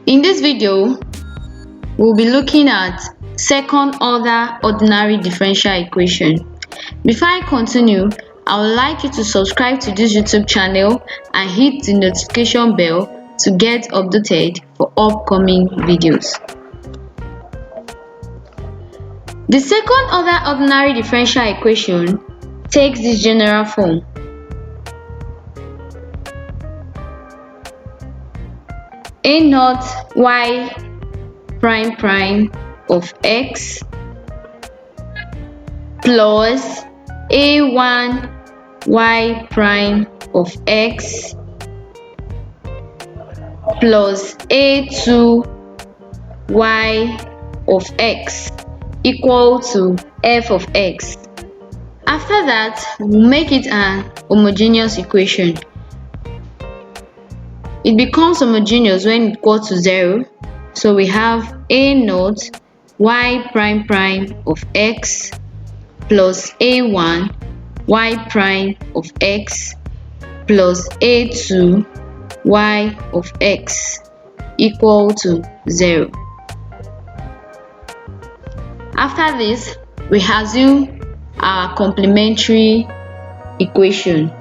In this video, we'll be looking at second order ordinary differential equation. Before I continue, I would like you to subscribe to this YouTube channel and hit the notification bell to get updated for upcoming videos. The second order ordinary differential equation takes this general form. A naught y prime prime of x plus a1 y prime of x plus a2 y of x equal to f of x. After that, we'll make it an homogeneous equation. It becomes homogeneous when it equals to 0. So we have a naught y prime prime of x plus a1 y prime of x plus a2 y of x equal to 0. After this, we assume our complementary equation.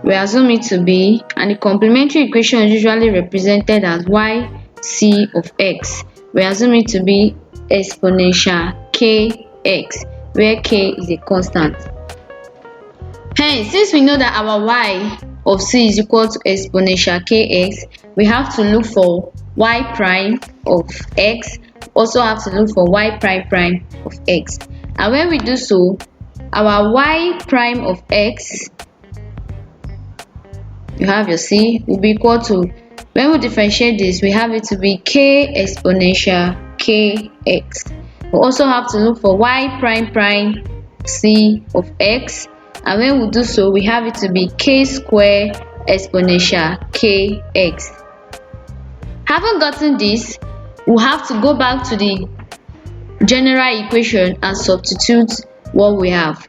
We assume it to be, and the complementary equation is usually represented as yc of x. We assume it to be exponential kx, where k is a constant. Hence, since we know that our y of c is equal to exponential kx, we have to look for y prime of x. Also have to look for y prime prime of x. And when we do so, our y prime of x, you have your c, will be equal to, when we differentiate this, we have it to be k exponential kx. We also have to look for y prime prime c of x, and when we do so, we have it to be k square exponential kx. Having gotten this, we'll have to go back to the general equation and substitute what we have.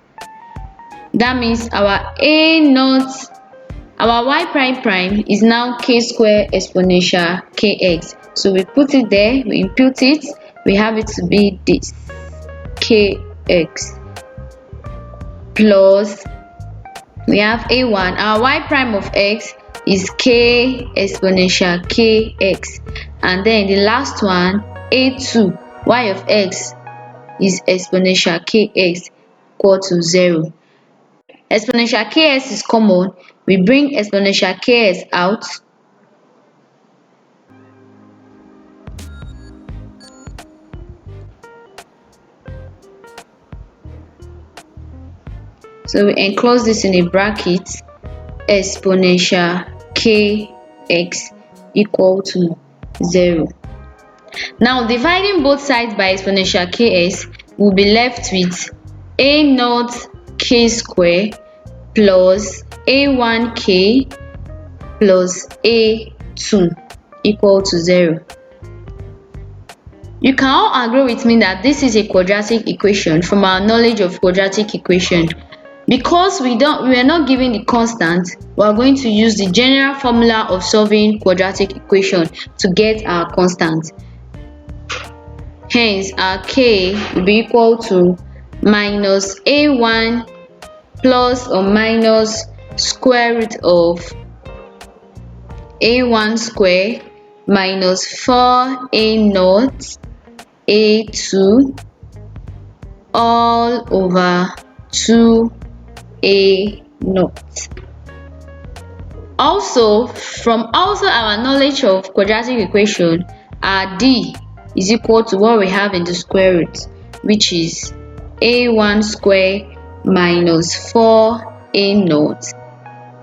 That means our a naught, our y prime prime is now k square exponential kx. So we put it there, we input it, we have it to be this kx plus, we have a1, our y prime of x is k exponential kx, and then the last one, a2 y of x is exponential kx equal to 0. Exponential ks is common. We bring exponential ks out. So we enclose this in a bracket, exponential kx equal to 0. Now, dividing both sides by exponential ks, we'll be left with a naught k square plus a1k plus a2 equal to 0. You can all agree with me that this is a quadratic equation from our knowledge of quadratic equation. Because we are not given the constant, we are going to use the general formula of solving quadratic equation to get our constant. Hence, our k will be equal to minus a1 plus or minus square root of a1 square minus 4a naught a2 all over 2a naught. Also, from our knowledge of quadratic equation, our d is equal to what we have in the square root, which is a1 square minus 4a naught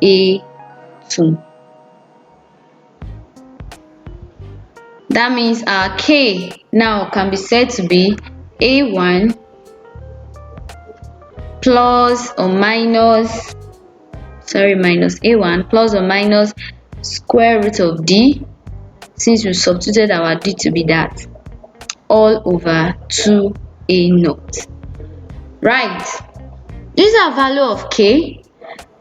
a2. That means our k now can be said to be a1 plus or minus, minus a1 plus or minus square root of d, since we substituted our d to be that, all over 2a naught. Right, this is our value of k.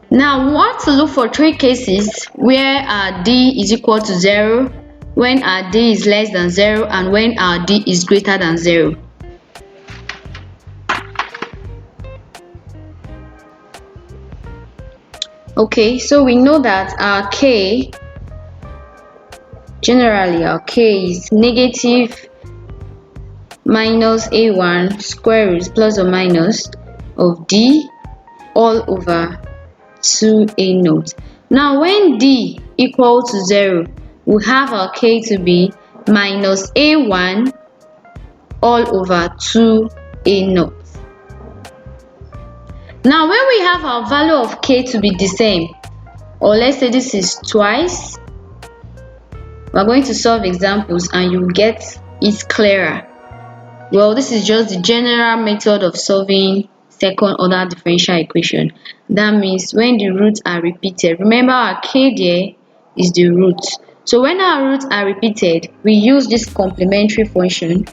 Now we want to look for three cases where our d is equal to 0, when our d is less than 0 and when our d is greater than 0. Okay, so we know that our k, generally our k is negative minus a1 square root plus or minus of d all over 2a0. Now when d equal to 0, we have our k to be minus a1 all over 2a0. Now when we have our value of k to be the same, or let's say this is twice, we are going to solve examples and you will get it clearer. Well, this is just the general method of solving second order differential equation. That means when the roots are repeated, remember our k there is the root. So when our roots are repeated, we use this complementary function.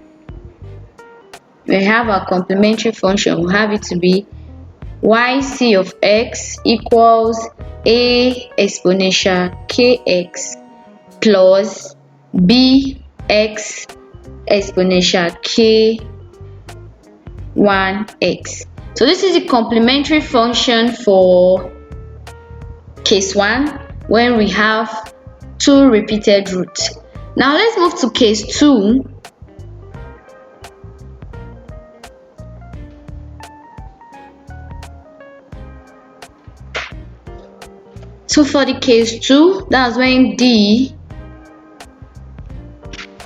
We have our complementary function, we have it to be yc of x equals a exponential kx plus bx exponential k1x. So this is the complementary function for case 1 when we have 2 repeated roots. Now let's move to case 2. So for the case 2, that's when d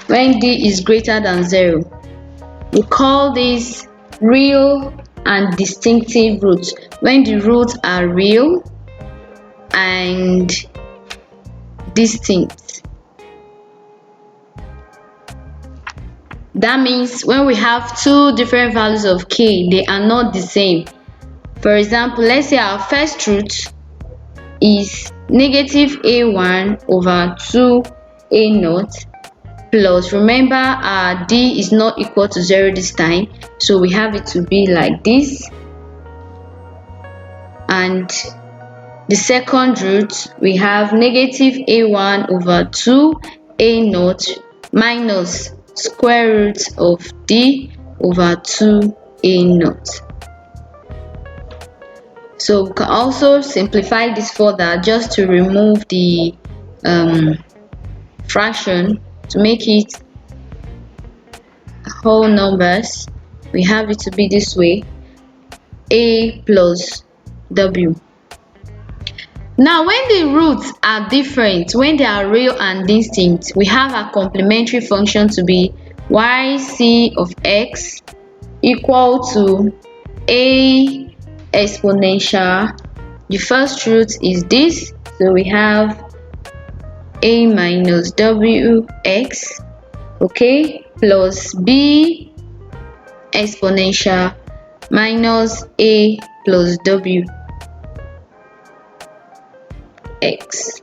is greater than 0. We call this real and distinctive roots. When the roots are real and distinct. That means when we have 2 different values of k, they are not the same. For example, let's say our first root is negative a1 over 2a0 plus, remember our d is not equal to 0 this time, so we have it to be like this. And the second root, we have negative a1 over 2a0 minus square root of d over 2a0. So we can also simplify this further just to remove the fraction to make it whole numbers. We have it to be this way, a plus w. Now when the roots are different, when they are real and distinct, we have a complementary function to be yc of x equal to a exponential, the first root is this, so we have a minus wx, okay, plus b exponential minus a plus w x.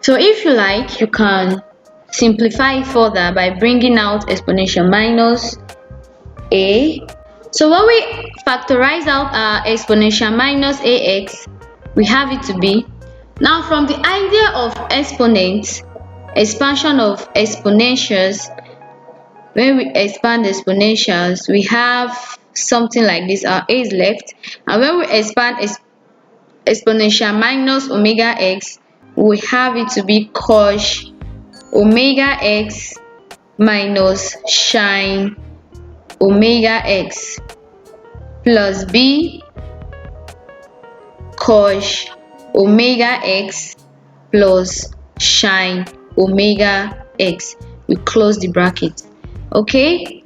So if you like, you can simplify it further by bringing out exponential minus a. So when we factorize out our exponential minus ax, we have it to be, now from the idea of exponents, expansion of exponentials, when we expand exponentials, we have something like this. Our a is left, and when we expand exponential minus omega x, we have it to be cos omega x minus sine omega x plus b cos omega x plus sine omega x. We close the bracket. Okay,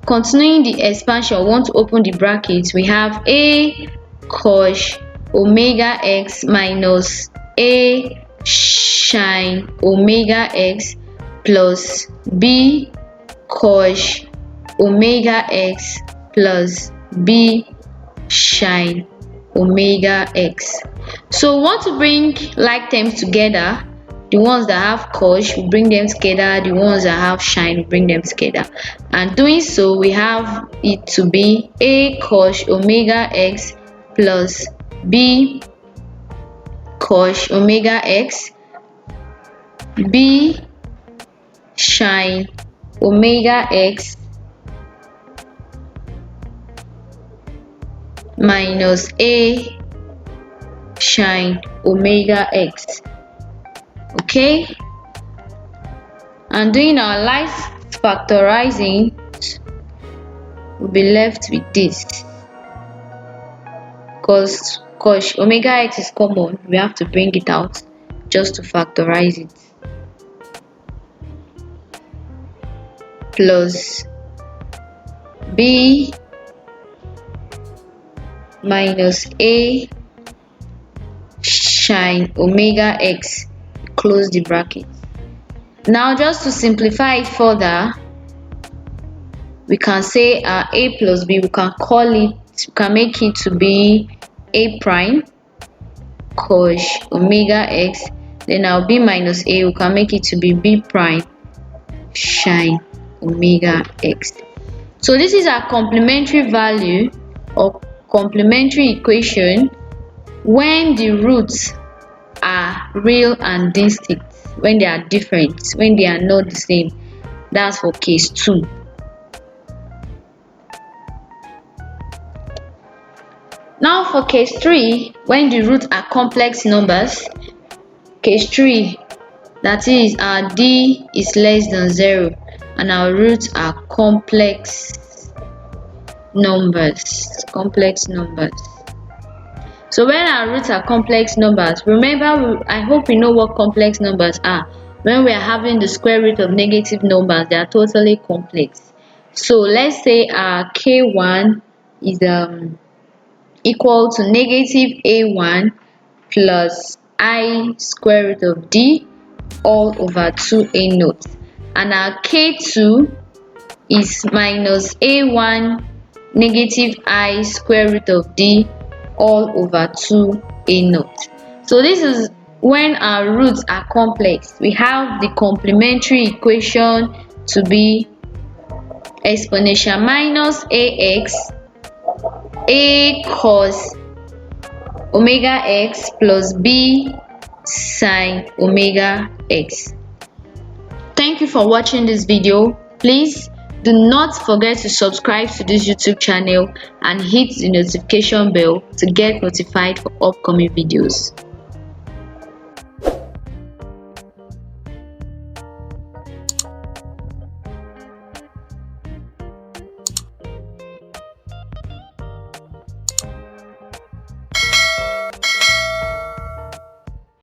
continuing the expansion, we want to open the bracket. We have a cos omega x minus a sine omega x plus b cos omega x plus b sine omega x. So we want to bring like terms together. The ones that have cos, we bring them together. The ones that have sine, we bring them together. And doing so, we have it to be a cos omega x plus b cos omega x B sine omega x minus A sine omega x. Okay, and doing our last factorizing, we'll be left with this. Because omega x is common, we have to bring it out just to factorize it. Plus B minus A sine omega x, close the bracket. Now just to simplify it further, we can say our A plus B, we can make it to be A prime cos omega x, then our B minus A, we can make it to be B prime sine omega x. So this is our complementary value or complementary equation when the roots are real and distinct, when they are different, when they are not the same. That's for case 2. Now for case 3, when the roots are complex numbers, case 3, that is our D is less than 0 and our roots are complex numbers. So when our roots are complex numbers, remember, I hope you know what complex numbers are. When we are having the square root of negative numbers, they are totally complex. So let's say our K1 is equal to negative A1 plus I square root of D all over 2A naught, and our K2 is minus A1 negative I square root of D all over 2A naught. So this is when our roots are complex. We have the complementary equation to be exponential minus AX A cos omega x plus B sine omega x. Thank you for watching this video. Please do not forget to subscribe to this YouTube channel and hit the notification bell to get notified for upcoming videos.